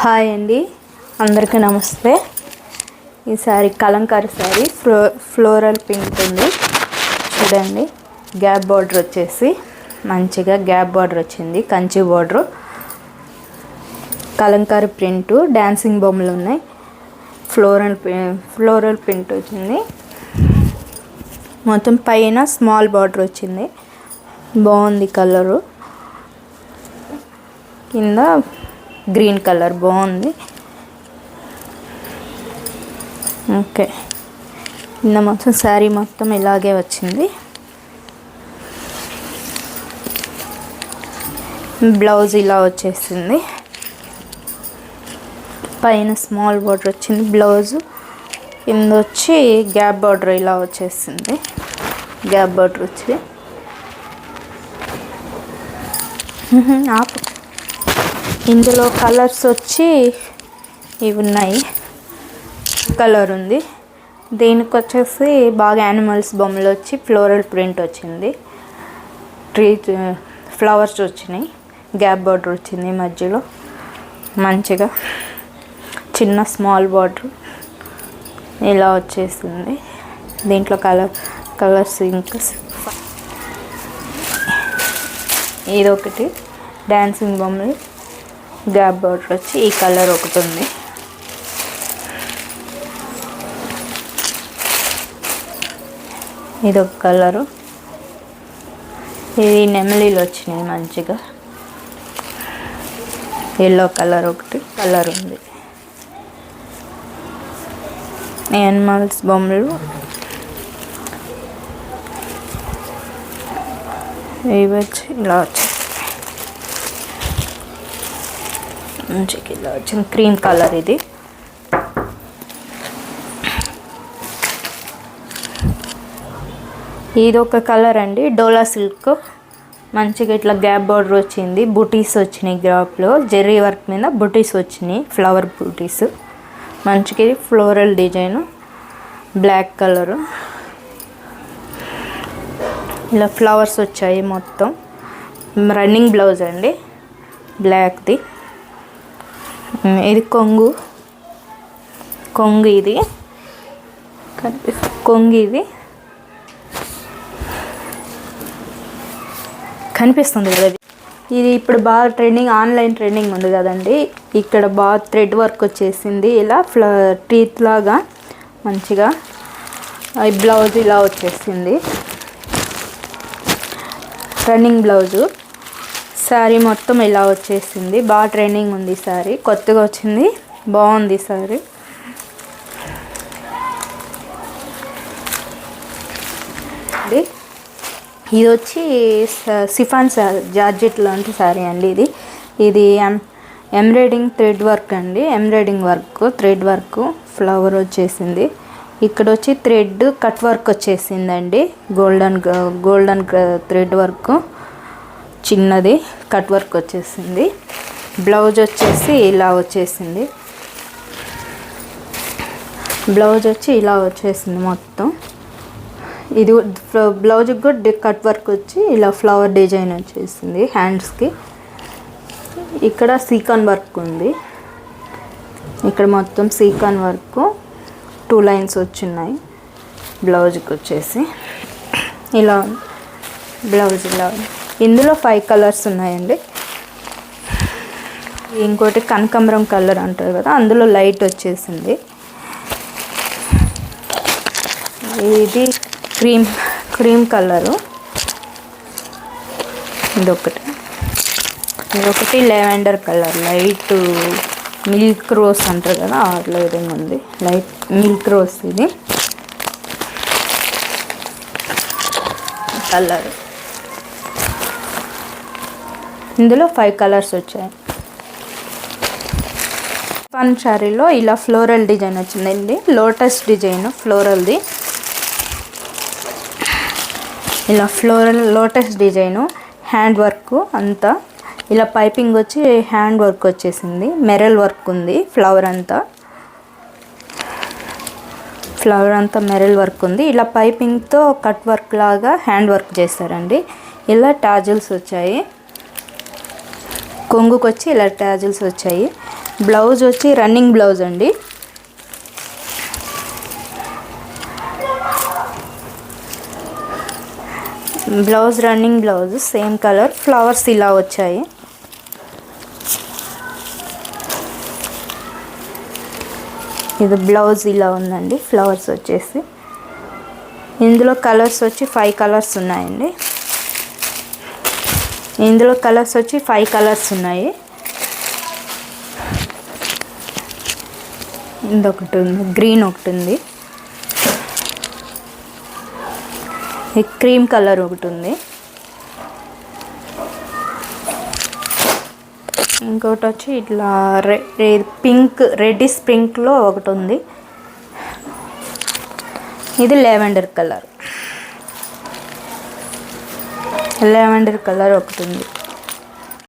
Hi అండి, అందరికీ నమస్తే. ఈ sorry Kalamkari sorry floral pink ఉంది చూడండి. గ్యాప్ బార్డర్ వచ్చేసి మంచిగా గ్యాప్ బార్డర్ వచ్చింది, Kanchi border, Kalamkari print, dancing బొమ్మలు ఉన్నాయి. ఫ్లోరల్ ప్రింట్ వచ్చింది. మొత్తం పైన స్మాల్ బార్డర్ వచ్చింది, బాగుంది కలరు. కింద గ్రీన్ కలర్ బాగుంది. ఓకే, కింద మొత్తం శారీ మొత్తం ఇలాగే వచ్చింది. బ్లౌజ్ ఇలా వచ్చేసింది, పైన స్మాల్ బార్డర్ వచ్చింది బ్లౌజ్, కింద వచ్చి గ్యాప్ బార్డర్ ఇలా వచ్చేసింది. గ్యాప్ బార్డర్ వచ్చి ఇందులో కలర్స్ వచ్చి ఇవి ఉన్నాయి. కలర్ ఉంది, దీనికి వచ్చేసి బాగా యానిమల్స్ బొమ్మలు వచ్చి ఫ్లోరల్ ప్రింట్ వచ్చింది. ట్రీ ఫ్లవర్స్ వచ్చినాయి, గ్యాప్ బార్డర్ వచ్చింది మధ్యలో, మంచిగా చిన్న స్మాల్ బార్డర్ ఇలా వచ్చేసింది. దీంట్లో కలర్స్ ఇంకా ఇదొకటి డాన్సింగ్ బొమ్మలు, గ్యాప్ బార్డర్ వచ్చి ఈ కలర్ ఒకటి ఉంది. ఇదొక కలరు, ఇది నెమలీలు వచ్చినాయి మంచిగా. ఎల్లో కలర్ ఒకటి కలర్ ఉంది. యానిమల్స్ బొమ్మలు ఇవి వచ్చి ఇలా వచ్చాయి, మంచిగా ఇలా వచ్చింది. క్రీమ్ కలర్ ఇది. ఇది ఒక కలర్ అండి, డోలా సిల్క్. మంచిగా ఇట్లా గ్యాప్ బార్డర్ వచ్చింది, బుటీస్ వచ్చినాయి. గ్రాప్లో జెర్రీ వర్క్ మీద బుటీస్ వచ్చినాయి, ఫ్లవర్ బుటీస్. మంచిగా ఫ్లోరల్ డిజైన్, బ్లాక్ కలరు, ఇలా ఫ్లవర్స్ వచ్చాయి మొత్తం. రన్నింగ్ బ్లౌజ్ అండి, బ్లాక్ది. ఇది కొంగు ఇది కొంగు, ఇది కనిపిస్తుంది కదా. ఇది ఇప్పుడు బాగా ట్రెండింగ్, ఆన్లైన్ ట్రెండింగ్ ఉంది కదండి. ఇక్కడ బాగా థ్రెడ్ వర్క్ వచ్చేసింది, ఇలా టీత్ లాగా మంచిగా. ఈ బ్లౌజ్ ఇలా వచ్చేసింది, రన్నింగ్ బ్లౌజు. శారీ మొత్తం ఇలా వచ్చేసింది, బాగా ట్రెండింగ్ ఉంది శారీ, కొత్తగా వచ్చింది, బాగుంది శారీ. ఇది వచ్చి సిఫాన్ జార్జెట్ లాంటి శారీ అండి. ఇది ఎంబ్రాయిడింగ్ థ్రెడ్ వర్క్ అండి, embroidering work, thread work, flower వచ్చేసింది. ఇక్కడ వచ్చి థ్రెడ్ కట్ వర్క్ వచ్చేసిందండి, గోల్డెన్ థ్రెడ్ వర్క్, చిన్నది కట్ వర్క్ వచ్చేసింది. బ్లౌజ్ వచ్చేసి ఇలా వచ్చేసింది, బ్లౌజ్ వచ్చి ఇలా వచ్చేసింది మొత్తం. ఇది బ్లౌజ్కి కూడా కట్ వర్క్ వచ్చి ఇలా ఫ్లవర్ డిజైన్ వచ్చేసింది హ్యాండ్స్కి. ఇక్కడ సీకాన్ వర్క్ ఉంది, ఇక్కడ మొత్తం సీకాన్ వర్క్, 2 లైన్స్ వచ్చినాయి. బ్లౌజ్కి వచ్చేసి ఇలా బ్లౌజ్ ఇలా. ఇందులో 5 కలర్స్ ఉన్నాయండి. ఇంకోటి కనకాంబరం కలర్ అంటారు కదా, అందులో లైట్ వచ్చేసింది. ఇది క్రీమ్ కలరు, ఇదొకటి lavender colour, light milk rose అంటారు కదా, అట్లా విధంగా ఉంది, లైట్ మిల్క్ రోజ్. ఇది కలర్, ఇందులో 5 కలర్స్ వచ్చాయి. ఫన్ శారీలో ఇలా ఫ్లోరల్ డిజైన్ వచ్చిందండి, లోటస్ డిజైన్ ఫ్లోరల్ది. ఇలా లోటస్ డిజైను, హ్యాండ్ వర్క్ అంతా ఇలా పైపింగ్ వచ్చి హ్యాండ్ వర్క్ వచ్చేసింది, మెరల్ వర్క్ ఉంది. ఫ్లవర్ అంతా మెరల్ వర్క్ ఉంది. ఇలా పైపింగ్తో కట్ వర్క్ లాగా హ్యాండ్ వర్క్ చేస్తారండి. ఇలా టాజిల్స్ వచ్చాయి, కొంగుకి వచ్చి ఇలా టాజిల్స్ వచ్చాయి. బ్లౌజ్ వచ్చి రన్నింగ్ బ్లౌజ్ అండి. Blouse running blouse same colour, flowers ఇలా వచ్చాయి. ఇది బ్లౌజ్ ఇలా ఉందండి, ఫ్లవర్స్ వచ్చేసి. ఇందులో కలర్స్ వచ్చి 5 కలర్స్ ఉన్నాయండి. ఇందులో కలర్స్ వచ్చి 5 కలర్స్ ఉన్నాయి. ఇంకొకటి ఉంది, గ్రీన్ ఒకటి ఉంది, ఈ క్రీమ్ కలర్ ఒకటి ఉంది, ఇంకోటి వచ్చి ఇట్లా పింక్ రెడ్డిష్ పింక్లో ఒకటి ఉంది. ఇది లెవెండర్ కలర్ ఒకటి ఉంది.